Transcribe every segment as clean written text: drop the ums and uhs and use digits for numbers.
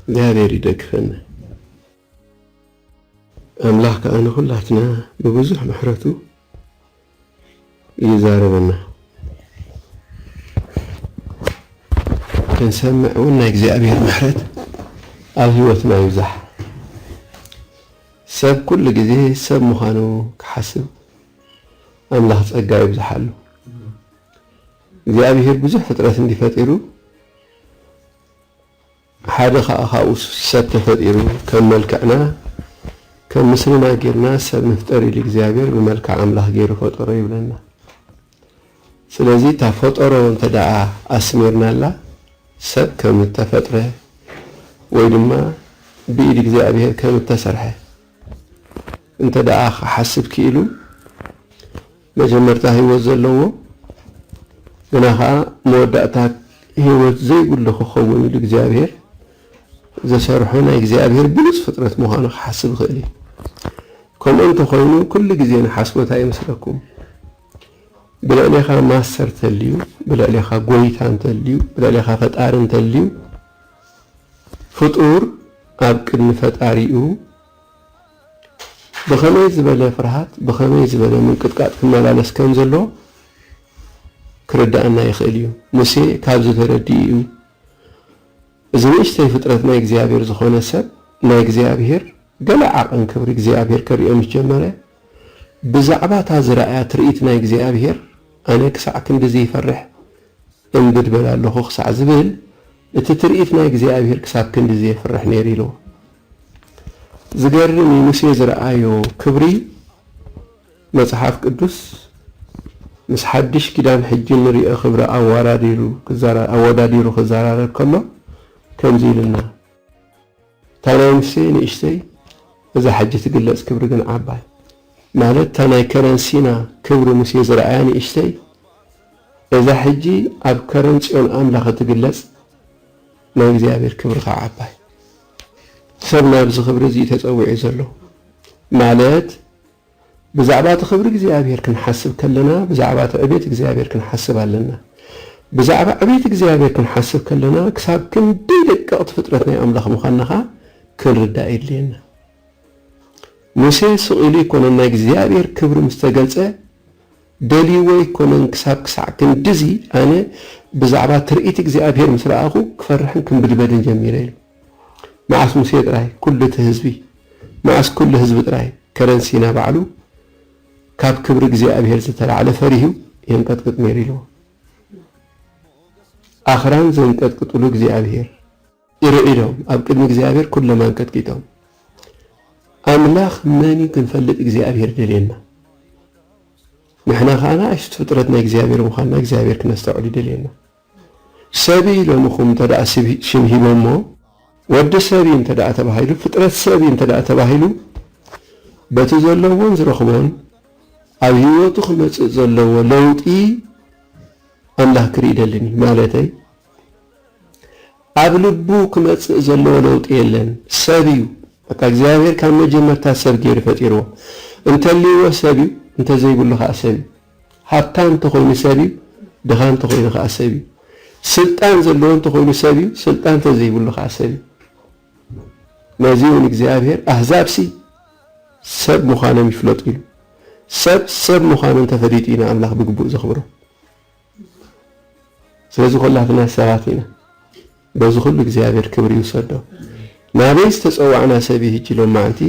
እግዚአብሔር ይደግፈን አምላክ ከአነ ሁላትና በብዙሕ ምሕረቱ ይዛረበና ክንሰምዕ እውን ናይ እግዚአብሔር ምሕረት ኣብ ህይወትና ይብዛሕ ሰብ ኩሉ ግዜ ሰብ ምዃኑ ክሓስብ ኣምላኽ ጸጋ ይብዛሓሉ እግዚአብሔር ብዙሕ ፍጥረት እንዲፈጢሩ ሓደ ካብኡ ሰብ ተፈጢሩ ከም መልክዕና ከም ምስልና ጌርና ሰብ ንፍጠር ኢሉ እግዚአብሔር ብመልክዕ ኣምላኽ ገይሩ ፈጠሮ ይብለና ስለዚ ተፈጠሮ እንተደኣ ኣስሜርናላ ሰብ ከም ተፈጥረ ወይ ድማ ብኢድ እግዚአብሔር ከም ተሰርሐ እንተደኣ ሓስብ ክኢሉ መጀመርታ ህይወት ዘለዎ ግና ከዓ መወዳእታ ህይወት ዘይብሉ ክኸውን ኢሉ እግዚአብሔር ዘሰርሖ ናይ እግዚአብሔር ብሉፅ ፍጥረት ምዃኑ ክሓስብ ክእል እዩ ከምኡ እንተኾይኑ ኩሉ ግዜ ንሓስቦታ ይመስለኩም ብልዕሌኻ ማስተር እንተልዩ ብልዕሌኻ ጎይታ እንተልዩ ብልዕሌኻ ፈጣሪ እንተልዩ ፍጡር ኣብ ቅድሚ ፈጣሪኡ ብኸመይ ዝበለ ፍርሃት ብኸመይ ዝበለ ምንቅጥቃጥ ክመላለስ ከም ዘሎ ክርዳእና ይኽእል እዩ ሙሴ ካብዚ ተረዲኡ እዚ ንእሽተይ ፍጥረት ናይ እግዚአብሔር ዝኾነ ሰብ ናይ እግዚአብሔር ገለ ዓቐን ክብሪ እግዚአብሔር ከሪኦ ምስ ጀመረ ብዛዕባ እታ ዝረኣያ ትርኢት ናይ እግዚአብሔር ኣነ ክሳዕ ክንዲዚ ይፈርሕ እንብድበል ኣለኹ ክሳዕ ዝብል እቲ ትርኢት ናይ እግዚአብሔር ክሳብ ክንዲዚ ይፍርሕ ነይሩ ኢሉ ዝገርም ሙሴ ዝረኣዮ ክብሪ መጽሓፍ ቅዱስ ምስ ሓድሽ ኪዳን ሕጂ ንሪኦ ክብሪ ኣወዳዲሩ ክዘራረብ ከሎ ከምዚ ኢልና እታ ናይ ሙሴ ንእሽተይ እዛ ሕጂ ትግለጽ ክብሪ ግን ዓባይ ማለት እታ ናይ ከረንሲና ክብሪ ሙሴ ዝረኣያ ንእሽተይ እዛ ሕጂ ኣብ ከረን ጽዮን ኣምላኽ ትግለጽ ናይ እግዚአብሔር ክብሪ ከዓ ዓባይ ሰብ ናብዚ ክብሪ እዚ ተጸዊዑ ዘሎ ማለት ብዛዕባ እቲ ክብሪ እግዚአብሔር ክንሓስብ ከለና ብዛዕባ እቲ ዕቤት እግዚአብሔር ክንሓስብ ኣለና ብዛዕባ ዕቤት እግዚአብሔር ክንሓስብ ከለና ክሳብ ክንደይ ደቀቕቲ ፍጥረት ናይ ኣምላኽ ምዃንኻ ክንርዳእ የድልየና ሙሴ ስቕኢሉ ይኮነን ናይ እግዚአብሔር ክብሪ ምስ ተገልጸ ደልይዎ ይኮነን ክሳብ ክንዲዚ ኣነ ብዛዕባ ትርኢት እግዚአብሔር ምስ ረኣኹ ክፈርሕን ክንብድበድን ጀሚረ ኢሉ መዓስ ሙሴ ጥራይ ኩሉ እቲ ህዝቢ መዓስ ኩሉ ህዝቢ ጥራይ ከረንሲና ባዕሉ ካብ ክብሪ እግዚአብሔር ዝተላዕለ ፈሪሁ የንቀጥቅጥ ነይሩ ኢሉ ኣኽራን ዘንቀጥቅጥሉ እግዚአብሔር ይርኢሎም ኣብ ቅድሚ እግዚአብሔር ኩሎም አንቀጥቂጦም ኣምላኽ መን ክንፈልጥ እግዚአብሔር ደልየና ንሕና ከዓ ንእሽቶ ፍጥረት ናይ እግዚአብሔር ምዃንና እግዚአብሔር ክነስተውዕል ደልየና ሰቢ ኢሎምኹም እንተደኣ ሽም ሂቦሞ ወዲ ሰቢ እንተደኣ ተባሂሉ ፍጥረት ሰቢ እንተደኣ ተባሂሉ በቲ ዘለዎን ዝረኽቦን ኣብ ህይወቱ ክመጽእ ዘለዎ ለውጢ ኣምላኽ ክርኢ ደልኒ ማለተይ ኣብ ልቡ ክመጽእ ዘለዎ ለውጢ የለን ሰብ እዩ በቃ እግዚአብሔር ካብ መጀመርታ ሰብ ገይሩ ፈጢርዎ እንተልይዎ ሰብ እዩ እንተዘይብሉ ከዓ ሰብ እዩ ሃብታም እንተኾይኑ ሰብ እዩ ድኻ እንተኾይኑ ከዓ ሰብ እዩ ስልጣን ዘለዎ እንተኾይኑ ሰብ እዩ ስልጣን እንተዘይብሉ ከዓ ሰብ እዩ ነዚ እውን እግዚአብሔር ኣህዛብሲ ሰብ ምዃኖም ይፍለጡ ኢሉ ሰብ ምዃኖም ተፈሊጡ ኢና ኣምላኽ ብግቡእ ዘኽብሮ ስለዚ ኩላትና ሰባት ኢና በዚ ኩሉ እግዚአብሔር ክብሪ ይውሰዶ ናበይ ዝተፀዋዕና ሰብ ይህጂ ሎማዓንቲ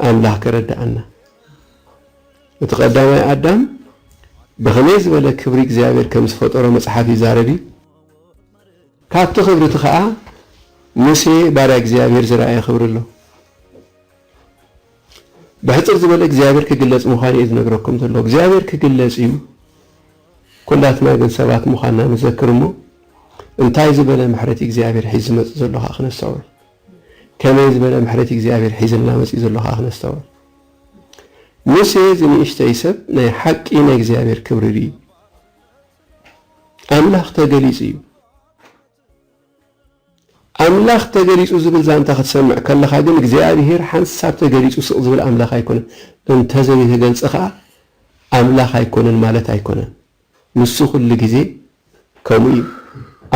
ኣምላኽ ከረዳእና እቲ ቀዳማይ ኣዳም ብኸመይ ዝበለ ክብሪ እግዚአብሔር ከም ዝፈጠሮ መጽሓፍ ይዛረብ ካብቲ ክብሪ እቲ ከዓ ሙሴ ባርያ እግዚአብሔር ዝረኣየ ክብሪ ኣሎ ብሕፅር ዝበለ እግዚአብሔር ክግለጽ ምዃኑ እዩ ዝነግረኩም ዘሎ እግዚአብሔር ክግለጽ እዩ ኩላትና ግን ሰባት ምዃንና ንዘክር እሞ እንታይ ዝበለ ምሕረት እግዚአብሔር ሒዙ ዝመጽእ ዘሎ ከዓ ክነስተውዕል ከመይ ዝበለ ምሕረት እግዚአብሔር ሒዝና መጽእ ዘሎ ከዓ ክነስተውዕል ሙሴ ዝንእሽተይ ሰብ ናይ ሓቂ ናይ እግዚአብሔር ክብሪ እዩ ኣምላኽ ተገሊጹ እዩ ኣምላኽ ተገሊጹ ዝብል ዛንታ ክትሰምዕ ከለኻ ግን እግዚአብሔር ሓንሳብ ተገሊጹ ስቕ ዝብል ኣምላኽ ኣይኮነን እንተዘይተገልጸ ከዓ ኣምላኽ ኣይኮነን ማለት ኣይኮነን ንሱ ኩሉ ግዜ ከምኡ እዩ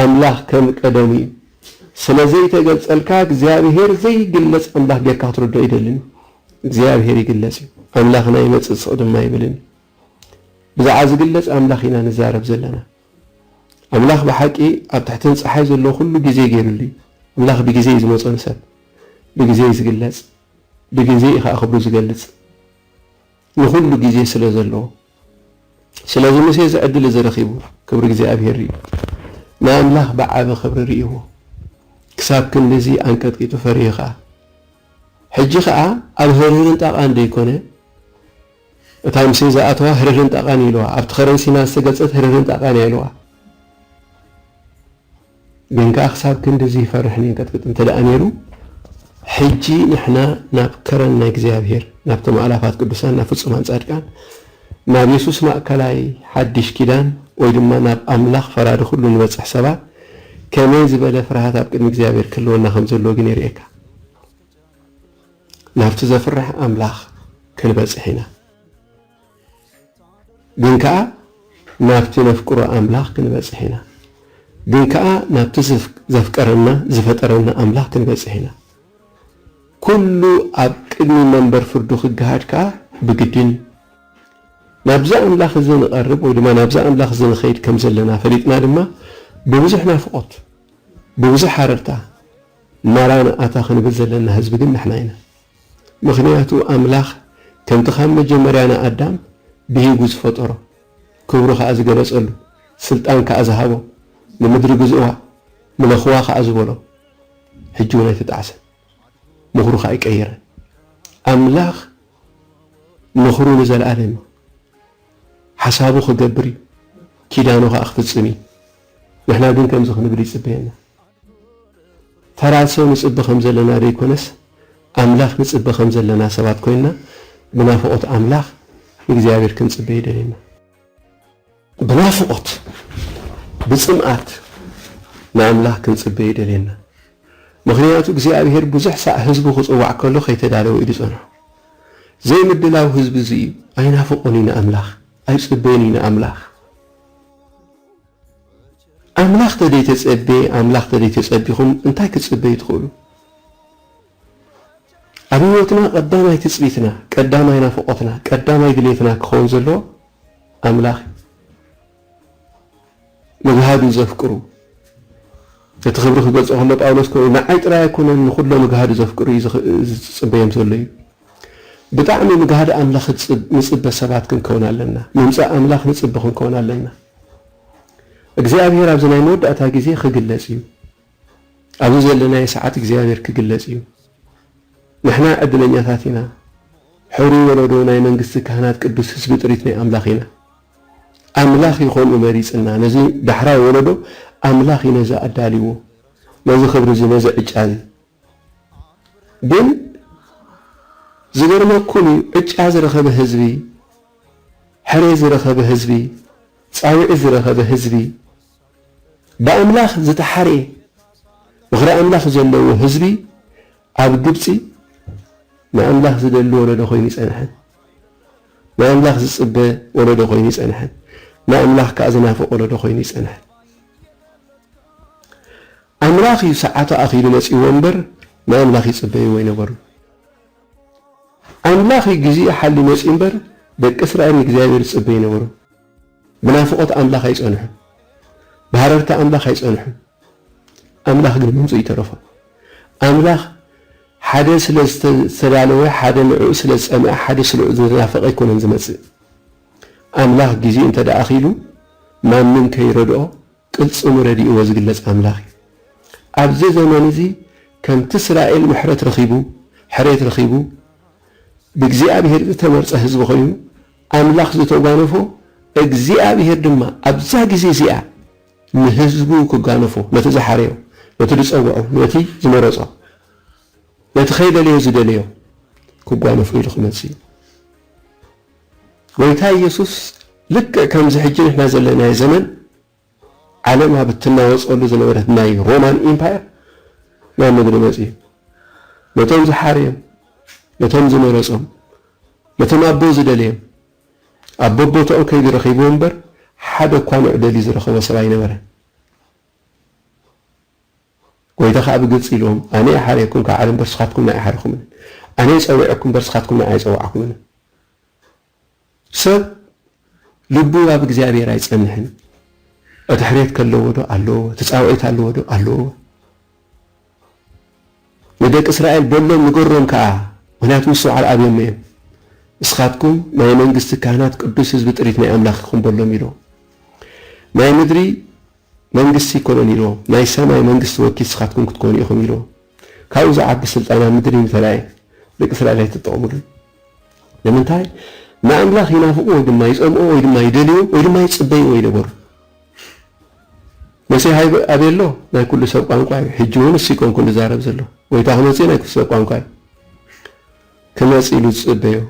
ኣምላኽ ከም ቀደሙ እዩ ስለዚህ ተገልጸልካ እግዚአብሔር ዘይግለጽ አምላኽ ጌርካ ትረዶ ይደልን እግዚአብሔር ይግለጽ አምላኽና ይመጽጽ ድማ ይብልን ብዛዕ ዝግለጽ አምላኽ ኢና ንዛረብ ዘለና አምላኽ በሐቂ ኣብ ታሕትን ፀሓይ ዘሎ ኩሉ ግዜ ገይሩሉ አምላኽ ብግዜ ዝመፀን ሰብ ብግዜ ዝግለጽ ብግዜ ኢኻ ክብሩ ዝገልጽ ንኩሉ ግዜ ስለ ዘለዎ ስለዚ ሙሴ ዝዕድል ዝረኺቡ ክብሪ እግዚአብሔር እዩ ንኣምላኽ ብዓበ ክብሪ ርኢዎ ክሳብ ክንደዚ አንቀጥቂጡ ፈሪኻ ሕጂ ከዓ ኣብ ህርህርን ጣቓን ደይኮነ እታ ሙሴ ዝኣተዋ ህርህርን ጣቓን ኢልዋ ኣብቲ ኸረን ሲና ዝተገፀት ህርህርን ጣቓን ኢልዋ ግን ከዓ ክሳብ ክንደዚ ይፈርሕን ይንቀጥቅጥ እንተደኣ ነይሩ ሕጂ ንሕና ናብ ከረን ናይ እግዚአብሔር ናብቶም ኣእላፋት ቅዱሳን ናብ ፍጹማን ጻድቃን ናብ ኢየሱስ ማእከላይ ሓድሽ ኪዳን ወይ ድማ ናብ ኣምላኽ ፈራዲ ኩሉ ንበፅሕ ሰባት ከመይ ዝበለ ፍርሃት ኣብ ቅድሚ እግዚአብሔር ክህልወና ከም ዘለዎ ግን የርእየካ ናብቲ ዘፍርሕ ኣምላኽ ክንበፅሕ ኢና ግን ከዓ ናብቲ ነፍቅሮ ኣምላኽ ክንበፅሕ ኢና ግን ከዓ ናብቲ ዘፍቀረና ዝፈጠረና ኣምላኽ ክንበፅሕ ኢና ኩሉ ኣብ ቅድሚ መንበር ፍርዱ ክገሃድ ከዓ ብግድን ናብዛ ኣምላኽ እዚ ንቐርብ ወይ ድማ ናብዛ ኣምላኽ እዚ ንኸይድ ከም ዘለና ፈሊጥና ድማ ብብዙሕ ናፍቆት ብብዙሕ ሓረርታ ናራንኣታ ክንብል ዘለና ህዝቢ ግን ንሕና ኢና ምክንያቱ ኣምላኽ ከምቲ ካብ መጀመርያ ንኣዳም ብሂጉ ዝፈጠሮ ክብሩ ከዓ ዝገለጸሉ ስልጣን ከዓ ዝሃቦ ንምድሪ ግዝእዋ ምለኽዋ ከዓ ዝበሎ ሕጂ እውን ኣይተጣዕሰ ምኽሩ ከዓ ይቀይረን ኣምላኽ ምኽሩ ንዘለኣለም ሓሳቡ ክገብር እዩ ኪዳኑ ከዓ ክፍፅም እዩ ንሕና ግን ከምዚ ክንብል ይፅበየና ተራ ሰብ ንፅቢ ከም ዘለና ደይኮነስ ኣምላኽ ንፅቢ ከም ዘለና ሰባት ኮይንና ብናፍቆት ኣምላኽ እግዚኣብሔር ክንፅበ ይደልየና ብናፍቆት ብፅምኣት ንኣምላኽ ክንፅበ ይደልየና ምክንያቱ እግዚኣብሔር ብዙሕ ሳዕ ህዝቡ ክፅዋዕ ከሎ ከይተዳለወ ኢሉ ፀንሑ ዘይምድላው ህዝቢ እዚ እዩ ኣይናፍቆን ኢና ኣምላኽ ኣይፅበየን ኢና ኣምላኽ ኣምላኽ ተደይተፀበየ ኣምላኽ ተደይተፀቢኹም እንታይ ክትፅበዩ ትኽእሉ ኣብ ህይወትና ቀዳማይ ትፅቢትና ቀዳማይ ናፍቆትና ቀዳማይ ድሌትና ክኸውን ዘለዎ ኣምላኽ ምግሃዱ ዘፍቅሩ እቲ ክብሪ ክገልፆ ከሎ ጳውሎስ ኮይኑ ንዓይ ጥራይ ኣይኮነን ንኩሎ ምግሃዱ ዘፍቅሩ እዩ ዝፅበዮም ዘሎ እዩ ብጣዕሚ ምግሃዲ ኣምላኽ ንፅበ ሰባት ክንከውን ኣለና ምምፃእ ኣምላኽ ንፅቢ ክንከውን ኣለና እግዚአብሔር ኣብዚ ናይ መወዳእታ ግዜ ክግለጽ እዩ ኣብዚ ዘለናይ ሰዓት እግዚአብሔር ክግለጽ እዩ ንሕና ዕድለኛታት ኢና ሕሩ ወለዶ ናይ መንግስቲ ካህናት ቅዱስ ህዝቢ ጥሪት ናይ ኣምላኽ ኢና ኣምላኽ ይኾኑ መሪፅና ነዚ ዳሕራይ ወለዶ ኣምላኽ እዩ ነዚ ኣዳልይዎ ነዚ ክብሪ እዚ ነዚ ዕጫ ግን ዝገርመኩም ዕጫ ዝረኸበ ህዝቢ ሕሬ ዝረኸበ ህዝቢ ፃውዒ ዝረኸበ ህዝቢ ብኣምላኽ ዝተሓርየ ምኽሪ ኣምላኽ ዘለዎ ህዝቢ ኣብ ግብፂ ንኣምላኽ ዝደሊ ወለዶ ኮይኑ ይፀንሐን ንኣምላኽ ዝፅበ ወለዶ ኮይኑ ይፀንሐን ንኣምላኽ ከዓ ዝናፍቕ ወለዶ ኮይኑ ይፀንሐን ኣምላኽ እዩ ሰዓቱ ኣኺሉ መፂዎ እምበር ንኣምላኽ ይፅበይዎ ይነበሩ ኣምላኽ እዩ ግዜ ሓሊ መፂ እምበር ደቂ እስራኤል ንእግዚአብሔር ይፅበ ይነበሩ ብናፍቆት ኣምላኽ ኣይፀንሑ ብሃረርታ ኣምላኽ ኣይፀንሑ ኣምላኽ ግን ምምፁ ይተረፎ ኣምላኽ ሓደ ስለ ዝተዳለወ ሓደ ንዕኡ ስለ ዝፀምዐ ሓደ ስለ ዝናፈቐ ኣይኮነን ዝመፅእ ኣምላኽ ግዜ እንተደኣኺሉ ማንም ከይረድኦ ቅልፅሙ ረዲእዎ ዝግለጽ ኣምላኽ እዩ ኣብዚ ዘመን እዚ ከምቲ እስራኤል ምሕረት ረኺቡ ሕሬት ረኺቡ ብእግዚአብሔር ዝተመርፀ ህዝቢ ኮይኑ ኣምላኽ ዝተጓነፎ እግዚአብሔር ድማ ኣብዛ ግዜ እዚኣ ንህዝቡ ክጓነፎ ነቲ ዝሓረዮ ነቲ ዝፀውዖ ነቲ ዝመረፆ ነቲ ከይደልዮ ዝደልዮ ክጓነፎ ኢሉ ክመፅእ እዩ ጎይታ ኢየሱስ ልክዕ ከምዚ ሕጂ ንሕና ዘለናይ ዘመን ዓለም ኣብ እትናወፀሉ ዝነበረት ናይ ሮማን ኢምፓየር ናብ ምድሪ መፅኡ ነቶም ዝሓርዮም ነቶም ዝመረፆም ነቶም ኣቦ ዝደልዮም ኣብ በቦትኦም ከይዲ ረኺብዎ እምበር ሓደ እኳ መዕደሊ ዝረኸቦ ሰብ ኣይነበረን ويتخا بقص لهم أنا أحريكم كعالم برسخاتكم لا أحركم أنا أسويكم برسخاتكم لا أسويكم سب لبوا بجزابي رايس أنهن أتحريت كله ودو ألو تساويت ألو ودو ألو ودك إسرائيل بولهم نقرهم كأ هناك مسوا على أبي ميم إسخاتكم ما يمنجست كهنات قدوس يزبط ريتنا أملاخكم بولهم يرو ما يمدري منجستي كولوني رو ما يسمى منجست وكيس إسخاتكم كتكوني أخم يرو كاوزا عبد السلطان مدري مثلاي لك إسرائيل تتعمر لمن تاي ما أملاخ ينافقوا ويدما يسأموا ويدما يدليوا ويدما يتصبيوا ويدبر مسيح أبي الله ما كل سبق عنقاي حجون السيكون كل زارب زلوا ويتاهمون سينا كل سبق عنقاي كما يسئلوا تصبيوا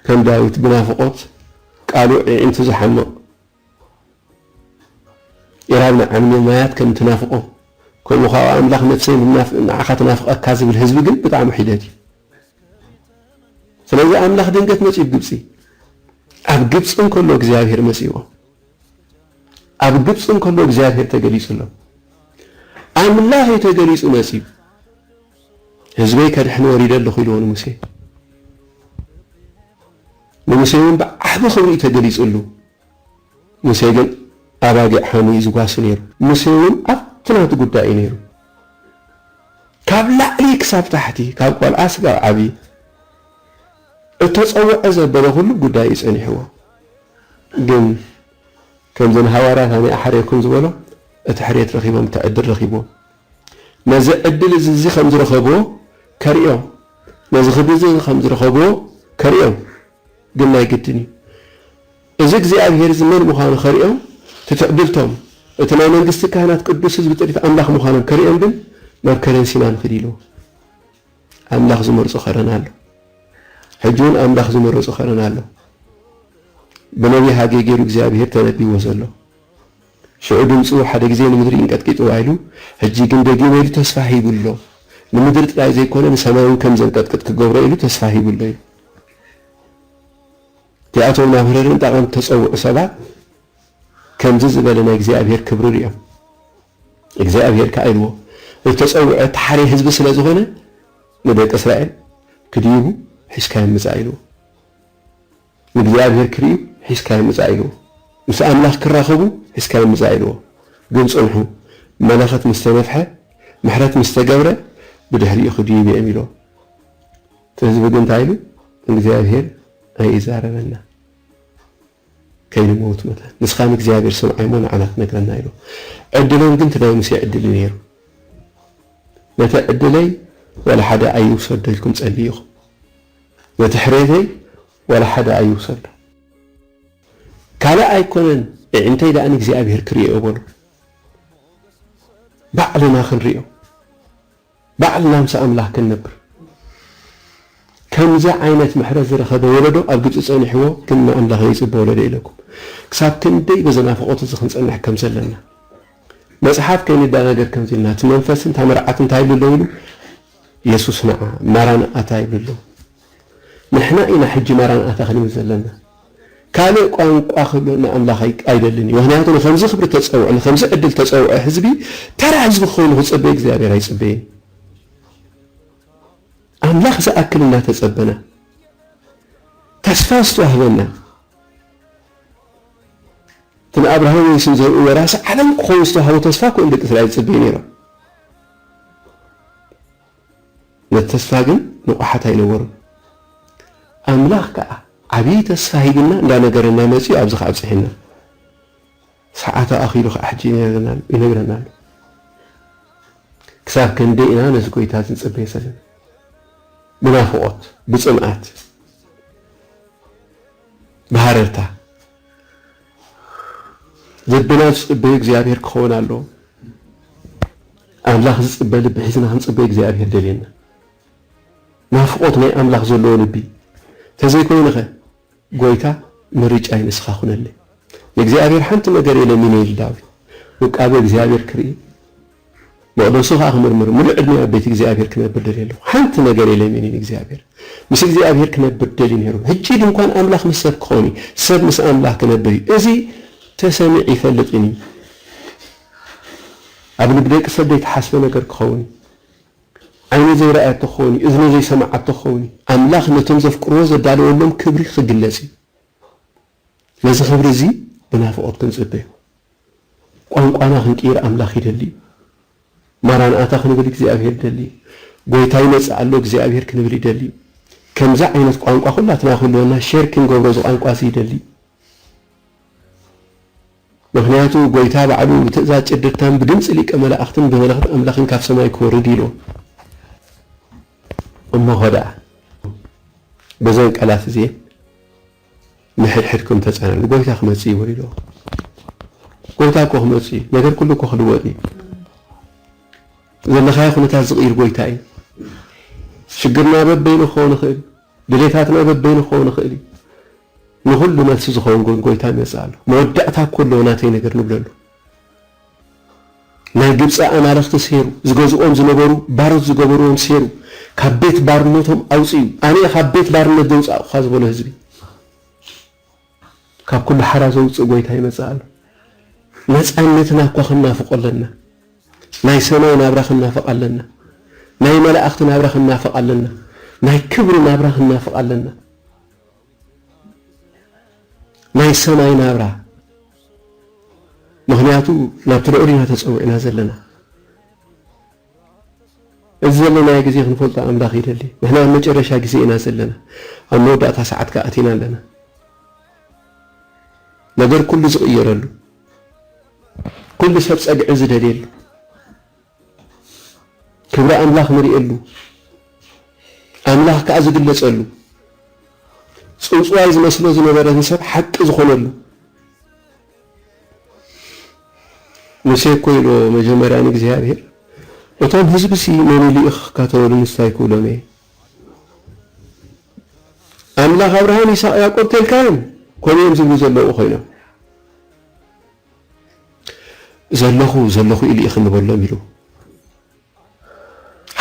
كم داويت بنافقات قالوا انت زحموا يرابنا عن ممايات كم تنافقوا كل مخاوة أملاخ نفسين عخات نافق كاذب الحزب قل بطعم حداتي فلذا أملاخ دنقت مسيح بقبسي أب قبسن كله እግዚአብሔር مسيحه أب قبسن كله እግዚአብሔር تقليس له أملاخ يتقليس مسيح حزبي كدحن وريد الله خيلون مسيح ومسيحون بأحب خبري تقليس له مسيح قل أباقع حامي زقاس نير مسيحون أفتنات قدائي نير كاب لعلي كساب تحتي كاب قوال أسقر عبي التصوع أزبنا كله قدائي يسأني حوا قم كم زن هوارات هاني أحريكم زولا أتحريت رخيبه متعدل رخيبه نازع أدل زي خمز رخبه كريو نازع خبزي خمز رخبه كريو قلنا يقتني إذا زي أبهر زمان مخان خريو تتعدلتهم اتنا منجست كهنات قدوس بطريقة أملاخ مخان كريو قل مركرين سنان خديلو أملاخ زمر صخرنا له حجون أملاخ زمر صخرنا له بنبي هاجي جيرو እግዚአብሔር ተነቢ ወሰሎ شعودم صو حدا ጊዜ ንምድሪ እንቀጥቅጡ አይሉ ሕጂ ግን ደጊሞ ኢሉ ተስፋ ሂብሎ ንምድሪ ጥራይ ዘይኮነ ንሰማዩን ከም ዘንቀጥቅጥ ክገብሮ ኢሉ ተስፋ ሂብሎ ኢሉ ቲያቶና ምሕረርን ጣቀም ተጸውዑ ሰባት ከምዚ ዝበለና እግዚአብሔር ክብር እዮም እግዚአብሔር ካይልዎ ተጸውዑ ተሓሪ ህዝብ ስለ ዝኾነ ንደቂ እስራኤል ክዲቡ ሒስካይ ምጻኢሉ እግዚአብሔር ክሪብ ሒስካይ ምጻኢሉ ምስ ኣምላኽ ክራኸቡ ሒስካይ ምጻኢሉ ግን ጽንሑ መለኸት ምስተነፍሐ ምሕረት ምስተገብረ ብድሕሪኡ ክዲብ የሚሎ ህዝብ ግን ታይሉ እግዚአብሔር ኣይዛረበና ከይንሞት መታ ንስኻን እግዚአብሔር ሰምዓይሞ ንዓናት ነግረና ኢሉ ዕድለን ግን ትናይ ሙሴ ዕድል ነይሩ ነቲ ዕድለይ ወላ ሓደ ኣይውሰደልኩም ጸልይኹም ነቲ ሕሬተይ ولا حدا أيوصل كلا أيكونن أنت إذا أنا እግዚአብሔር كريء أقوله بعلنا خنريه بعلنا مس أملاح كنبر كم ذا عينة محرز رخذ ولده أبجد أسأل حوا كنا أملاح يسب ولده إليكم كسب كندي بزنا فقط زخن سأل كم زلنا مسحات كين الدناجر كم زلنا تمنفس أنت مرعات تايب اللون يسوع نعم مران أتايب اللون نحن إنا حج مران أتاخلي مزلنا كانوا قانقوا أخذنا أملاح أيدلني وهنا هذول خمسة خبرة تسوع الخمسة عدل تسوع حزبي ترى حزب خون هو تصبي እግዚአብሔር አይጽበይ أملاح زأكلنا تسبنا تسفاستوا أهلنا تن أبراهيم يسنزل وراس علم خوستوا هو تسفاكوا عندك إسرائيل تسبيني را نتسفاقن نقحتها ينور أملاح كأ عبي تسفاهيقنا لا نقرنا مسيو أبزخ أبزحنا ساعات أخيرو أحجينا ينقرنا كساب كندئنا نزقوا يتازن تسبي سجن منافقات بصمعات بهاررتا زبنا تسبي እግዚአብሔር كون الله أملاح تسبي لب حزنا هنسبي እግዚአብሔር دلينا نافقات ما أملاح زلو لبي تزيكون نخ قويتا مريج أي نسخة خنالي እግዚአብሔር حنت مجر إلى مين يلداوي وقابل እግዚአብሔር كريم وأنا صوها أخمر من عدنا بيت እግዚአብሔር كنا بدلينه حنت مجر إلى مين እግዚአብሔር مش እግዚአብሔር كنا بدلينه هجيد مكان أملاح مسب كوني سب مس أملاح كنا بدي إزي تسمع يفلتني أبن بدك سديت حسب نجر كخوني عيني زي رأيت تخوني إذن زي سمعت تخوني أملاخ نتنزف كروز الدالو لهم كبري خجلسي لازم خبر زي بنافقات كنزبه ቋንቋና ክንቂር አምላኽ ይደሊ ማራናታ ክንብል እግዚአብሔር ይደሊ ጎይታይ ነጻሎ እግዚአብሔር ክንብል ይደሊ ከምዛ አይነት ቋንቋ ሁላትና ሁሉና ሼር ክንገብሮ ቋንቋ ሲደሊ ምክንያቱ ጎይታ በዓሉ ትእዛዝ ጭድርታን ብድምጽ ሊቀ መላእክትን በመላእክት አምላኽን ካብ ሰማይ ክወርድ ኢሎ እመሆዳ በዘን ቃላት እዚ ንሕድሕድኩም ተጻናሉ ጎይታ ክመጽ ይወሪዶ ጎይታ ኮህመጽ ነገር ኩሉ ኮህልወዲ ዘለኻይ ኩነታት ዝቕይር ጎይታ እዩ ሽግርና በበይኑ ኾነ ኽእል ድሌታትና በበይኑ ኾነ ኽእል ንሁሉ መልስ ዝኸውን ጎይታ ይመጽአሉ መወዳእታ ኩሉ ናተይ ነገር ንብለሉ ናይ ግብጽ አማልክት ሲሩ ዝገዝኦም ዝነበሩ ባሮት ዝገበሩዎም ሲሩ ካብ ቤት ባርነቶም አውጽዩ አኔ ካብ ቤት ባርነት ዘውጻእኻ ዝበሎ ህዝቢ ካብ ኩሉ ሓራ ዘውጽእ ጎይታ ይመጽአሉ ነፃነትና እኮ ክናፍቆለና ናይ ሰማይ ናብራ ክናፍቃለና ናይ መላእክት ናብራ ክናፍቃለና ናይ ክብሪ ናብራ ክናፍቃለና ናይ ሰማይ ናብራ ምክንያቱ ናብ ትልዑልና ተፀውዕና ዘለና እዚ ዘለና ግዜ ክንፈልጦ አምላኽ ይደሊ ንሕና መጨረሻ ግዜ ኢና ዘለና ኣብ መወዳእታ ሰዓት ከኣቲና ኣለና ነገር ኩሉ ዝቕየረሉ كل سب صقع زدليل كبر أملاخ مريئلو أملاخ كأز قلصلو صوصواي زمسلو زنبره نسب حق زخونلو مسيكو يلو مجمران እግዚአብሔር እቶም ህዝብሲ መንሊእኽ ካተወሉ ንስታይኩሎሜ أملاخ أبراهام ይስሐቅ ያዕቆብ ተልካን ኮኔም ዝብሉ ዘለዉ ኮይኖም ዘለኹ ኢሊ ይኽንበሎም ኢሉ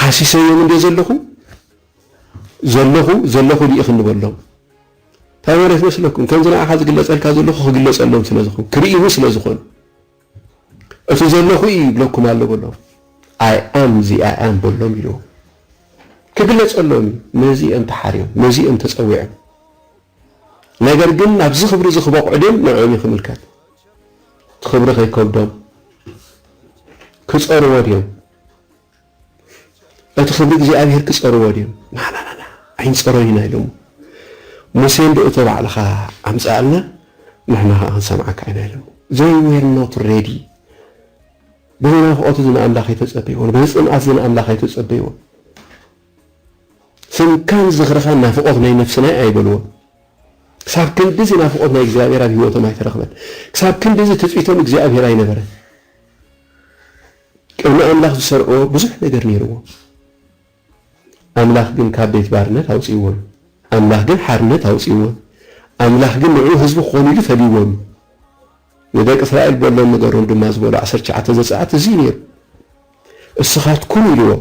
ሓሲሰዮም እንደ ዘለኹ ኢሊ ይኽንበሎም ታወረት መስለኩም ከምዝና ኣኻ ዝግለጸልካ ዘለኹ ክግለጸሎም ስለዝኾን ክርእዩ ስለዝኾን እቲ ዘለኹ ይብለኩም ኣሎ በሎም አይ አም በሎም ኢሉ ክግለጸሎም ነዚኦም ተሓርዮም ነዚኦም ተጸዊዖም ነገር ግን ኣብዚ ክብሪ ዝኽበቕዑ ደም ንዕኦም ይኽምልከት ክብሪ ከይከብዶም كسر وديم أتخبر እግዚአብሔር كسر وديم لا عين صرينا لهم موسى دو تبع لها أمسألنا نحن هنسمعك عنا لهم زي we're not ready بينا فقطنا أملاخ يتسبيون بنسأل أزنا أملاخ يتسبيون سن كان زغرخنا فقطنا نفسنا أي بلون كساب كل بزنا فقطنا እግዚአብሔር بيوتهم ما يترخبن كساب كل بز تسبيتهم እግዚአብሔር أي نبره كأن أملاخ سرقوا بزح نقدر نيروا أملاخ جن كابيت بارنت هوسيون أملاخ جن حرنت هوسيون أملاخ جن نعو حزب خوني لفليون وذاك إسرائيل بولا نقرون دماز بولا 10 ساعات زينير الصخات كونوا لوا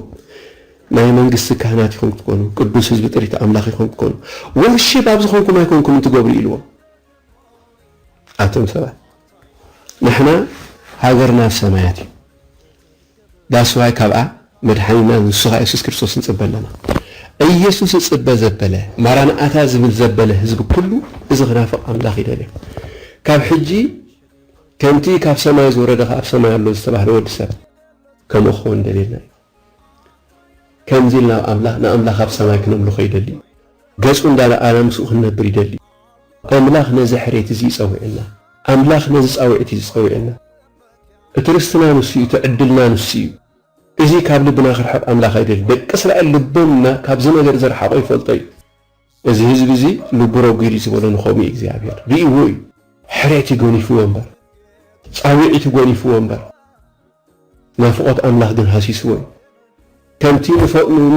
ما يمنقص كهنات يكون تكونوا قدوس حزب طريقة أملاخ يكون تكونوا والشيء باب زخونكم ما يكونكم تقبري لوا أتم سبع نحن هاجرنا في سماياتي داسواي كابا مدحينا نسوها يسوس كريستوس نصبلنا ኢየሱስ ጽበ ዘበለ ማራናታ ዝብል ዘበለ ህዝብ ኩሉ እዚ ክናፍቕ ኣምላኽ ይደለ ካብ ሕጂ ከምቲ ካብ ሰማይ ዝወረደ ካብ ሰማይ ኣሎ ዝተባህለ ወዲ ሰብ ከምኡ ኾን ደሊልና ከምዚልና ኣምላኽ ካብ ሰማይ ክነምልኾ ይደሊ ገጹ እንዳለ ዓለም ስኡ ክነብር ይደሊ ኣምላኽ ነዚ ሕሬት እዚ ይፀውዕና ኣምላኽ ነዚ ፃውዒት እዚ ይፀውዕና እትርስትና ንሱ እዩ ትዕድልና ንሱ እዩ እዚ ካብ ልብና ክርሕቕ ኣምላኽ አይደል ደቂ እስራኤል ልቦምና ካብ ዝነገር ዘርሓቆ ይፈልጦ እዩ እዚ ህዝብ እዚ ልቡ ረጒድ ዝበሎ ንኸሙ እግዚአብሔር ሪእዎ እዩ ሕሬት ይጎኒፍዎ እምበር ፃውዒት ይጎኒፍዎ እምበር ናፍቆት ኣምላኽ ግን ሃሲስዎ እዩ ከምቲ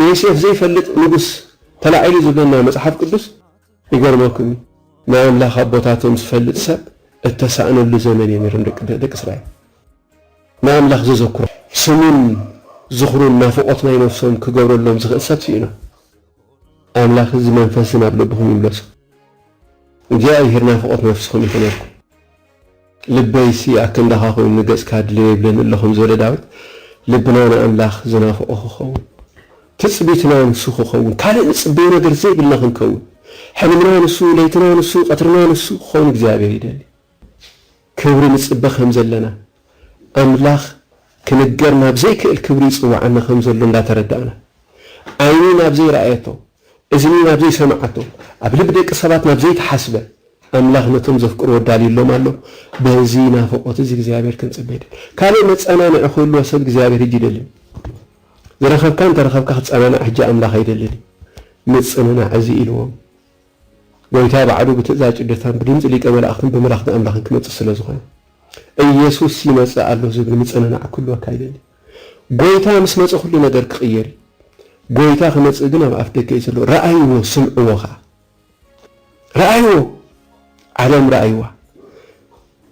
ዮሴፍ ዘይፈልጥ ንጉስ ተላዒሉ ዝብለና መጽሓፍ ቅዱስ ይገርመኩም ናይ ኣምላኽ ኣቦታቶም ዝፈልጥ ሰብ እተሳእነሉ ዘመን እዩ ነይሮም ደቂ እስራኤል ናይ ኣምላኽ ዘዘክሮ ስሙን ዝኽሩን ናፍቆት ናይ ነፍሶም ክገብረሎም ዝኽእል ሰብ ሲኢና ኣምላኽ እዚ መንፈስ ናብ ልብኹም ይምለሱ እግዚአብሔር ናፍቆት ነፍስኹም ይኹነልኩም ልበይሲ ኣከንዳኻ ኮይኑ ንገጽካ ድልዮ ይብለኒ ኣለኹም ዝበለ ዳዊት ልብና ንኣምላኽ ዝናፍቆ ክኸውን ትጽቢትና ንሱ ክኸውን ካልእ ንጽበዮ ነገር ዘይብልና ክንከውን ሕልምና ንሱ ለይትና ንሱ ቀትርና ንሱ ክኸውን እግዚአብሔር ይደሊ ክብሪ ንጽበ ከም ዘለና ኣምላኽ ክንገር ናብ ዘይክእል ክብሪ ይጽዋዓና ከም ዘሎ እንዳተረዳእና ዓይኒ ናብ ዘይረኣየቶ እዝኒ ናብ ዘይሰማዓቶ ኣብ ልብ ደቂ ሰባት ናብ ዘይተሓስበ ኣምላኽ ነቶም ዘፍቅሩ ወዳልይሎም ኣሎ በዚ ናፍቆት እዚ እግዚአብሔር ክንጽበይ ካልእ መጸናንዕ ኩሉ ሰብ እግዚአብሔር ይደሊ ዝረኸብካ እንተረኸብካ ክትጸናንዕ ሕጂ ኣምላኽ አይደለኒ ንጽንና እዚ ኢልዎም ጎይታ ባዕሉ ብትእዛዝ ጭደታን ብድምፂ ሊቀ መላእኽትን በመላእኽቲ ኣምላኽን ክመጽእ ስለ ዝኾነ ኢየሱስ ይመጽእ ኣሎ ዝብል ምጽንናዕ ኩሉ ኣካይደሊ ጎይታ ምስ መጽእ ኩሉ ነገር ክቕየር ጎይታ ክመጽእ ግን ኣብ ኣፍ ደገ እዩ ዘሎ ረኣይዎ ስምዕዎ ኸ ረኣይዎ ዓለም ረኣይዋ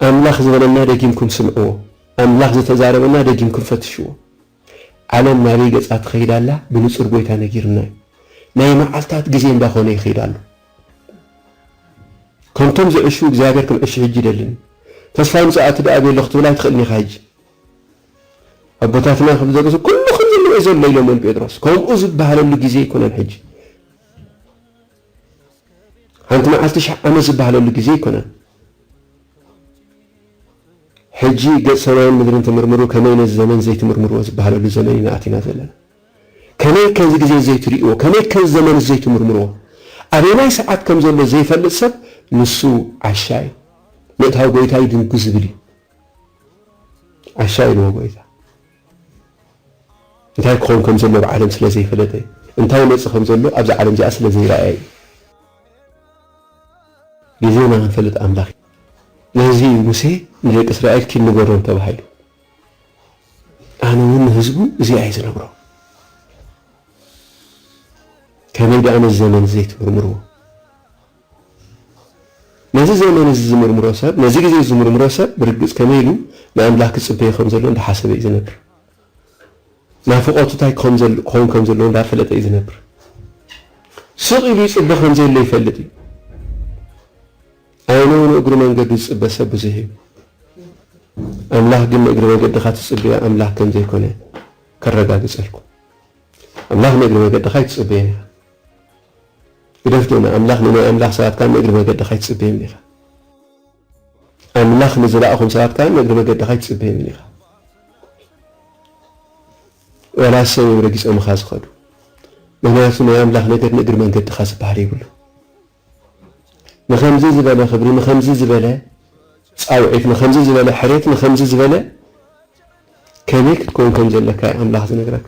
ኣምላኽ ዝበለና ደጊምኩም ስምዕዎ ኣምላኽ ዝተዛረበና ደጊምኩም ፈትሽዎ ዓለም ናበይ ገጻ ትኸይዳላ ብንጹር ጎይታ ነጊርና ናይ መዓልታት ግዜ እንዳኾነ ይኸይዳሉ ከምቶም ዝዕሹ እግዚአብሔር ክምዕሽ ሕጂ ይደልኒ ተስፋ ምጽኣት ደኣብ የሎ ክትብል ኣይትኽእልኒ ኢኻ ሕጂ ኣቦታትና ከም ዘገዙ ኩሉ ከም ዝንሪኦ ዘሎ ኢሎም ጴጥሮስ ከምኡ ዝበሃለሉ ግዜ ይኮነን ሕጂ ሓንቲ መዓልቲ 1000 ዓመት ዝበሃለሉ ግዜ ይኮነን ሕጂ ገጽ ሰማይን ምድርን ትምርምሩ ከመይ ነዚ ዘመን ዘይትምርምርዎ ዝበሃለሉ ዘመን ኢና ኣቲና ዘለና ከመይ ከዚ ግዜ ዘይትሪእዎ ከመይ ከዚ ዘመን ዘይትምርምርዎ ኣበናይ ሰዓት ከም ዘሎ ዘይፈልጥ ሰብ ንሱ ዓሻይ ምእታዊ ጎይታ ይድንጉ ዝብል እዩ ዓሻይ ነው ጎይታ እንታይ ክኸውን ከም ዘሎ ብዓለም ስለ ዘይፈለጠ እንታይ መጽእ ከም ዘሎ ኣብዚ ዓለም እዚኣ ስለ ዘይረኣየ ግዜና ክንፈልጥ ኣምላኽ ነዚ ሙሴ ንደቂ እስራኤል ኪንገሮም ተባሂሉ ኣነ እውን ህዝቡ እዚ ኣይ ዝነብሮ ከመይ ደኣ ነዚ ዘመን ዘይትምርምርዎ ነዚ ዘመን ዝምርምሮ ሰብ ነዚ ግዜ ዝምርምሮ ሰብ ብርግጽ ከመይ ኢሉ ንኣምላኽ ክጽበዮ ከም ዘሎ እንዳሓሰበ እዩ ዝነብር ናፍቆቱ እንታይ ክኸውን ከም ዘሎ እንዳፈለጠ እዩ ዝነብር ስቕ ኢሉ ይጽበ ከም ዘሎ ይፈልጥ እዩ ኣይኑ ንእግሩ መንገዱ ዝጽበ ሰብ ብዙሕ እዩ ኣምላኽ ግን ንእግሪ መንገድኻ ትጽበዮ ኣምላኽ ከም ዘይኮነ ከረጋግጸልኩም ኣምላኽ ንእግሪ መንገድኻ ይትጽበየኒ ኢኻ ይደፍደና ኣምላኽ ንናይ ኣምላኽ ሰባት ከዓ ንእግሪ መንገድኻ ይትጽበየኒ ኢኻ ኣምላኽ ንዝለኣኹም ሰባት ከዓ ንእግሪ መንገድኻ ይትጽበየኒ ኢኻ ወላ ሰብ ረጊጾምኻ ዝኸዱ ምክንያቱ ናይ ኣምላኽ ነገር ንእግሪ መንገድኻ ዝበሃል ይብሉ ንኸምዚ ዝበለ ክብሪ ንኸምዚ ዝበለ ጻውዒት ንኸምዚ ዝበለ ሕሬት ንኸምዚ ዝበለ ከመይ ክትከውን ከም ዘለካ ኣምላኽ ዝነግረካ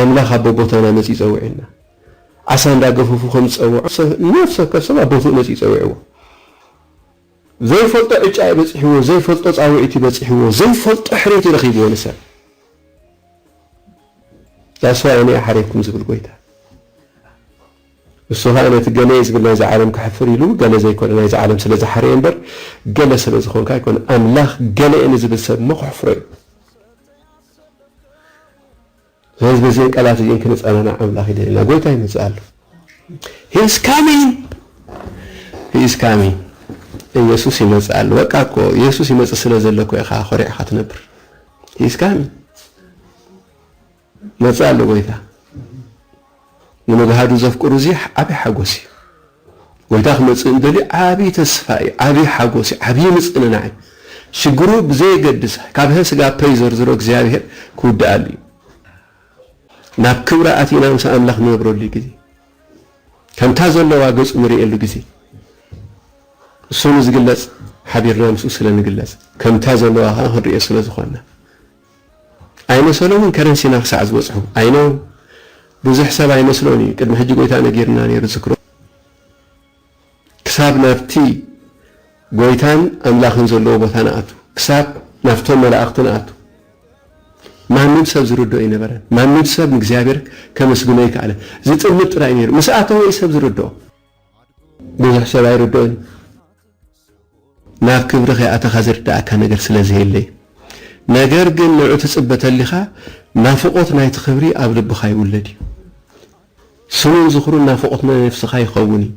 ኣምላኽ ኣብ ቦታና መጽእ ይጸውዕና ዓሳ እንዳገፈፉ ከም ዝጸውዑ ነፍሰከ ሰብ ኣብ ቦትኡ መጽእ ይጸውዕዎ ዘይፈልጦ ዕጫ ይበጽሕዎ ዘይፈልጦ ጻውዒት ይበጽሕዎ ዘይፈልጦ ሕሬት ይረኺብዎ ንሰብ ዛስዋ እኔ ሓሬትኩም ዝብል ጎይታ እሱ ኸዓ ነቲ ገለ ዝብል ናይዚ ዓለም ክሕፍር ኢሉ ገለ ዘይኮነ ናይዚ ዓለም ስለ ዝሓረየ እምበር ገለ ስለ ዝኾንካ ኣይኮነ ኣምላኽ ገለ እየ ንዝብል ሰብ እሞ ክሕፍሮ እዩ ስለዚ በዚአን ቃላት እዚአን ክንጸናና ኣምላኽ ይደልና ጎይታ ይመጽእ ኣሎ he is coming ኢየሱስ ይመጽእ ኣሎ በቃ እኮ ኢየሱስ ይመጽእ ስለ ዘሎ እኮ ኢኻ ኾሪዕኻ ትነብር he is coming መጽእ ኣሎ ጎይታ ንመግሃዱ ዘፍቅሩ እዚ ዓብይ ሓጎስ እዩ ጎይታ ክመጽእ እንደልዩ ዓብይ ተስፋ እዩ ዓብይ ሓጎስ እዩ ዓብይ ምጽንናዕ እዩ ሽግሩ ብዘይገድስ ካብ ህስጋ ፕሬዘር እግዚአብሔር ክውድኣሉ እዩ ናብ ክብራ ኣቲና ምስ ኣምላኽ ንነብረሉ ግዜ ከምታ ዘለዋ ገጹ ንሪኤሉ ግዜ እሱ ንዝግለጽ ሓቢርና ምስኡ ስለ ንግለጽ ከምታ ዘለዋ ክንሪኦ ስለ ዝኾና ኣይመሰሎምን ከረንሲና ክሳዕ ዝበጽሑ ኣይኖ ብዙሕ ሰብ ኣይመስሎን እዩ ቅድሚ ሕጂ ጎይታ ነጊርና ነይሩ ዝክሮ ክሳብ ናብቲ ጎይታን ኣምላኽን ዘለዎ ቦታ ንኣቱ ክሳብ ናብቶም መላእኽቲ ንኣቱ ማንም ሰብ ዝርድኦ ይነበረን ማንም ሰብ ንእግዚአብሔር ከመስግኖ ይከኣለ ዝጥምት ጥራይ ነይሩ ምስ ኣተወ ሰብ ዝርድኦ ብዙሕ ሰብ ኣይርድኦን ናብ ክብሪ ከይኣተኻ ዝርዳእካ ነገር ስለዘየለ ነገር ግን ንዑ ትጽበ ተሊኻ ናፍቆት ናይቲ ክብሪ ኣብ ልብኻ ይውለድ እዩ سمون زخرنا فقطنا نفسك يخوني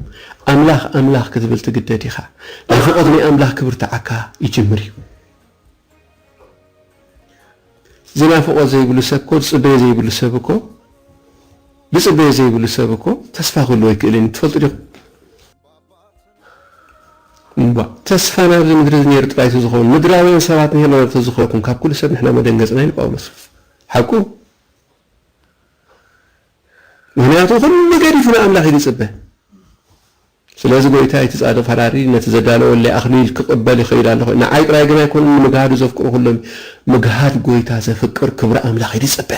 أملاخ كتبل تقددي خا فقطني أملاخ كبرت عكا يجمري زنا فقط زي بلو سبكو تصبي زي بلو سبكو بصبي زي بلو سبكو تسفى كله يكلين تفضل تسفى نابز مدرز نير تقاي تزخون مدراوين سبات نير تزخوكم كاب كل سب نحنا مدنقصنا يبقاولس حقو ምክንያቱም ሁሉ ነገር ይፍራ አምላክ ይጽበ ስለዚህ ጎይታ ይተጻደ ፈራሪ ነተዘዳለ ወለ አኽሊል ከቀበል ይخيራለ እና አይጥራይ ገና ይኮን ምግሃዱ ዘፍቅሩ ሁሉም ምግሃድ ጎይታ ዘፍቅር ክብረ አምላክ ይጽበ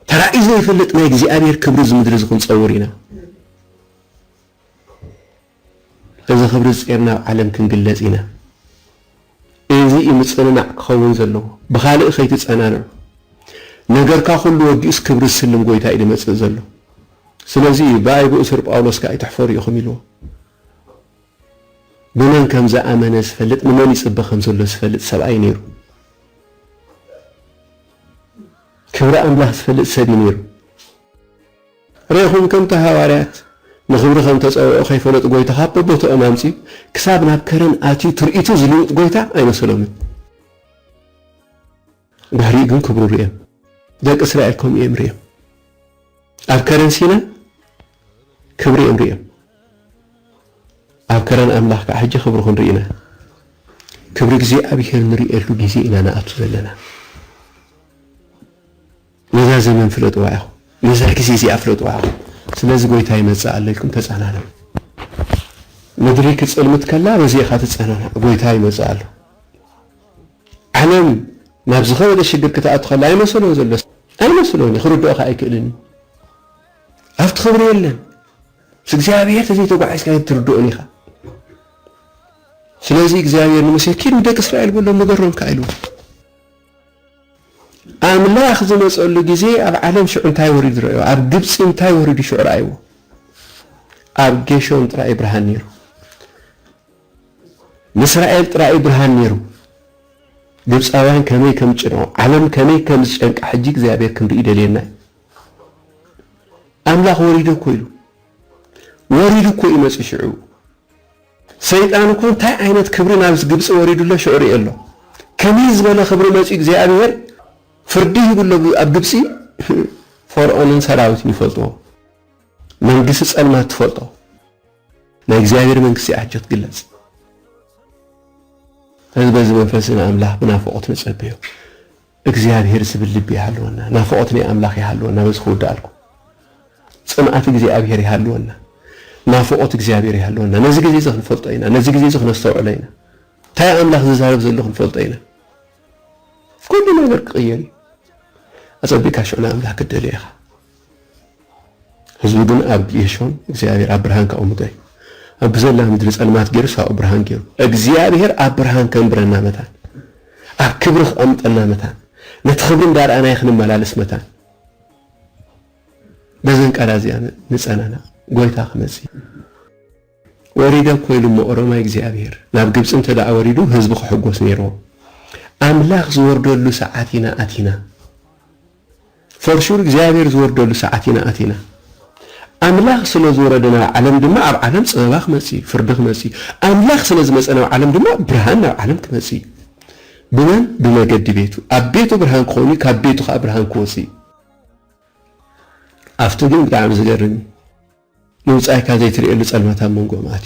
ተራኢዘ ይፈልጥ ነው እግዚአብሔር ክብሩ ዝምድር ዝኹን ጸውሪና እዚ ክብሩ ጽርና ዓለም ክንግለጽና እዚ ይምጽና ከውን ዘሎ በኻልእ ኸይት ጸናና ነገር ካሁሉ ወዲስ ክብር ስልም ጎይታ ይደመጽ ዘሎ ስለዚህ ባይቡ እስር ጳውሎስ ጋር ይተحفر ይኹም ይሉ ብመን ከምዛ አመነስ ፈልጥ ምን ይጽበ ከምዘሎ ስፈልጥ ሰብአይ ነይሩ ክብር አምላክ ስፈልጥ ሰብ ነይሩ ረኹም ከም ተሐዋርያት ንኽብር ከም ተጸውዑ ከይፈለጥ ጎይታ ካብቦቱ አማምጺ ክሳብ ናብ ከረን አቲ ትርኢቱ ዝልውጥ ጎይታ አይመስሎም ባህሪ ግን ክብሩ ሪኤም ደቅ እስራኤል ከም የምሪም ኣብ ከረን ሲና ክብሪ የምሪም ኣብ ከረን አምላክ ሕጂ ክብሩ ክንሪኢና ክብሪ ግዜ ኣብሔር ንሪኤሉ ግዜ ኢና ንኣቱ ዘለና ነዛ ዘመን ፍለጥዋ ኢኹ ነዛ ግዜ እዚኣ ፍለጥዋ ኢኹ ስለዚ ጎይታ ይመጽእ ኣሎ ኢልኩም ተጸናና ምድሪ ክጽልምት ከላ በዚኻ ተጸናና ጎይታ ይመጽእ ኣሎ ዓለም ናብ ዝኸበደ ሽግር ክትኣቱ ከላ አይመስሎ ዘሎ አይመስሎኝ ክርዶኻ አይክእልን ኣብቲ ክብሪ የለን እግዚአብሔር ተዘይ ተጓዓዝካ ትርዶን ኢኻ ስለዚህ እግዚአብሔር ንሙሴ ኪድ ደቅ እስራኤል ብሎ ነገሮም ካይሉ አምላክ ዝመጸሉ ጊዜ ኣብ ዓለም ሽዑ እንታይ ወሪድ ረአዩ ኣብ ግብጽ እንታይ ወሪድ ሽዑ ረአዩ ኣብ ጌሾን ጥራይ ብርሃን ነይሩ ንእስራኤል ጥራይ ብርሃን ነይሩ ግብጻውያን ከመይ ከም ጭነው ዓለም ከመይ ከም ዝጨንቃ ሕጂ እግዚአብሔር ክንሪ ይደለና አምላክ ወሪድ እኮ ይመጽ ሽዑ ሰይጣን እኮ እንታይ አይነት ክብር ናብ ግብጽ ወሪድሎ ሽዑ ሪኤሎ ከመይ ዝበለ ክብር መጽ እግዚአብሔር ፍርዲ ይብሎ ኣብ ግብጽ ፈርዖንን ሰራዊትን ይፈልጦ መንግስት ጸልማት ትፈልጦ ናይ እግዚአብሔር መንግስት ያጀት ግለጽ ህዝበ መንፈስና አምላክ ብናፍቆት ንጸበዩ እግዚአብሔር ዝብል ልብ ያለውና ናፍቆትኒ አምላክ ያለውና በዝኹዳ አልኩ ጽምዓት እግዚአብሔር ያለውና ናፍቆት እግዚአብሔር ያለውና ነዚ ግዜ ዝኽንፈልጠይና ነዚ ግዜ ዝኽነስተውዕለይና ታይ አምላክ ዝዛረብ ዘሎ ክንፈልጠይና ኩሉ ነገር ቅየሪ አጸቢካ ሽዑና አምላክ ደለይኻ ህዝቡ ግን ኣብ የሾን እግዚአብሔር ኣብ ብርሃን ካውምታይ ኣብ ዘላ ምድሪ ጸልማት ገይሩ ሳው ብርሃን ገይሩ እግዚአብሔር ኣብ ብርሃን ከምብረና መታን ኣብ ክብሪ ኣምጠና መታን ነቲ ክብሪ እንዳርኣና ይኽንመላለስ መታን በዘን ቃላዚያ ንጸናና ጎይታ ክመጽ ወሪደ ኮይኑ ሞኦሮማ እግዚአብሔር ናብ ግብጽ እንተዳ ወሪዱ ህዝቡ ክሕጎስ ነይሩ አምላክ ዝወርደሉ ሰዓቲና አቲና ፈርሹር እግዚአብሔር ዝወርደሉ ሰዓቲና አቲና አምላክ ስለዝወረደና ዓለም ድማ ኣብ ዓለም ጽባኽ መጽ ፍርድኽ መጽ አምላክ ስለዝመጸና ዓለም ድማ ብርሃን ናብ ዓለም ክመጽ ብመን ብመገዲ ቤቱ ኣብ ቤቱ ብርሃን ኮይኑ ካብ ቤቱ ካ ብርሃን ክወጽ ኣብቲ ግን ብጣዕሚ ዝገርም ንውጻይካ ዘይትሪኤሉ ጸልማታ መንጎ ማት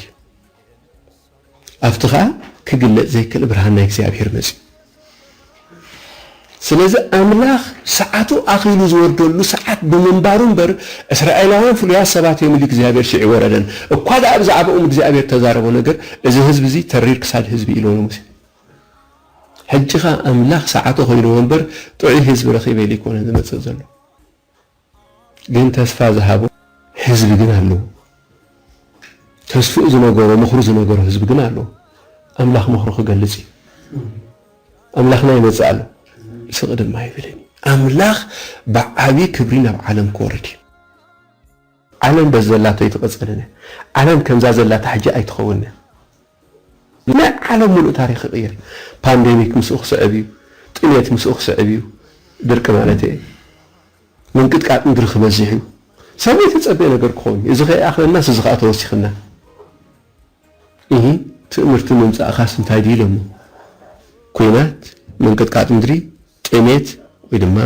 ኣብቲ ካ ክግለጽ ዘይክእል ብርሃን ናይ እግዚአብሔር መጽ ስለዚህ አምላክ ሰዓቱ አኺሉ ዝወርደሉ ሰዓት በመንባሩን በር እስራኤላውያን ፍሉያ ሰባት የሚል እግዚአብሔር ሽዒ ወረደን እኳ ዳብ ዛዕበኡም እግዚአብሔር ተዛረበው ነገር እዚ ህዝብ እዚ ተሪር ክሳድ ህዝብ ኢሎም ሙሴ ሕጂኻ አምላክ ሰዓቱ ኮይኑ ወንበር ጥዑይ ህዝብ ረኺበ ይኮነ ዝመጽእ ዘሎ ግን ተስፋ ዝሃቦ ህዝብ ግን አለው ተስፋ ዝነገሮ ምኽሩ ዝነገሮ ህዝብ ግን አለው አምላክ ምኽሩ ክገልጽ አምላክና ይመጽእ አለው سقدم ما يفلني أملاخ بعبي كبرين على عالم كوردي عالم بزلات يتقصلنا عالم كم زلات حاجة يتخوننا لا عالم ملء تاريخ غير بانديميك مسوخ سعبيو طنيت مسوخ سعبيو درك مالتي من قد قاعد ندرخ بزيحو ሰው የተጸበየ ነገር ኮን እዚ ኸኣኽለና ስዝኻ ተወሲኽና ትእምርት ምምጻእ ኻስ እንታይ ዲሎም ኩናት መንቀጥቀጥ ምድሪ ጥሜት ወይ ድማ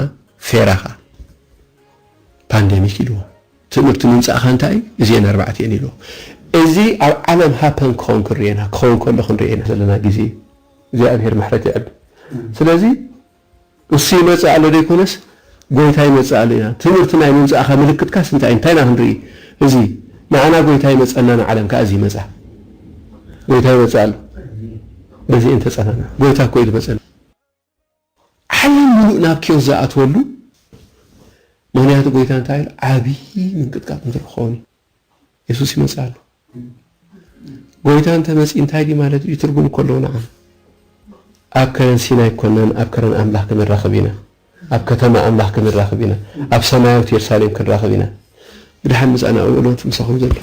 ፌራኻ ፓንደሚክ ኢልዎ ትእምርት ምምጻእ ኻ እንታይ እዚአን ኣርባዕተ እየን ኢልዎ እዚ ኣብ ዓለም ሃፐን ኮን ክርየና ኮን ከሎ ክንርየና ዘለና ግዜ እግዚአብሔር ምሕረት ይዕብ ስለዚ እሱ ይመጽእ ኣሎ ደይኮነስ ጎይታ ይመጽእ ኣሎ ኢና ትምህርቲ ናይ ምምጻእኻ ምልክትካስ እንታይና ክንርኢ እዚ ንዓና ጎይታ ይመጽአና ንዓለም ከዚ ይመጽእ ጎይታ ይመጽእ ኣሎ በዚ እንተ ጸናና ጎይታ እኮ ይመጽእ ዓለም ሙሉእ ናብ ኪዮስ ዝኣትወሉ ምክንያቱ ጎይታ እንታይ ዓብይ ምንቅጥቃጥ እንትርኾን ኢየሱስ ይመጽእ ኣሎ ጎይታ እንተ መጽእ እንታይ ዲ ማለት እዩ ትርጉም ከሎ ንዓና ኣብ ከረን ሲናይ ኮነን ኣብ ከረን ኣምላኽ ክንራኸብ ኢና ኣብ ከተማ ኣምላኽ ክንራኸብ ኢና ኣብ ሰማያዊት ኢየሩሳሌም ክንራኸብ ኢና ብድሓን ምጽኣና እውሎት ምሳኹም ዘሎ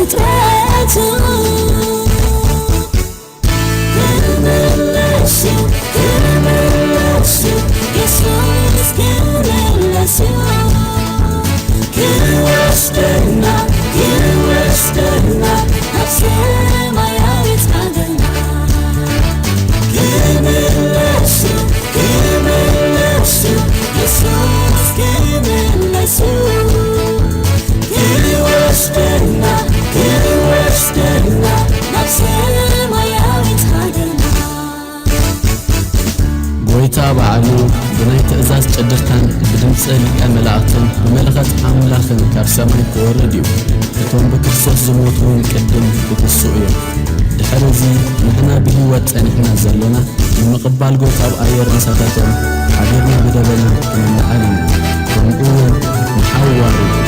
ፍጥረቱ ክመለሱ ኢየሱስ ክመለሱ ክወስደና ነፍሴ ሰማያዊት ሀገርና ክመለሱ ኢየሱስ ክመለሱ ክወስደና ነፍሴ ሰማያዊት ሀገርና ጎይታ በዓሉ ብናይ ትእዛዝ ጭድርታን ብድምፂ ሊቀ መላእክትን ብመለኸት ኣምላኽን ካብ ሰማይ ክወርድ እዩ እቶም ብክርስቶስ ዝሞቱን ቅድም ክትስኡ እዮም ድሕሪ እዚ ንሕና ብህይወት ጸኒሕና ዘለና ንምቕባል ጎይታ ኣብ ኣየር መሳታቶም ሓቢርና ብደበና ክንለዓል ኢና ከምኡውን ንሓዋሩ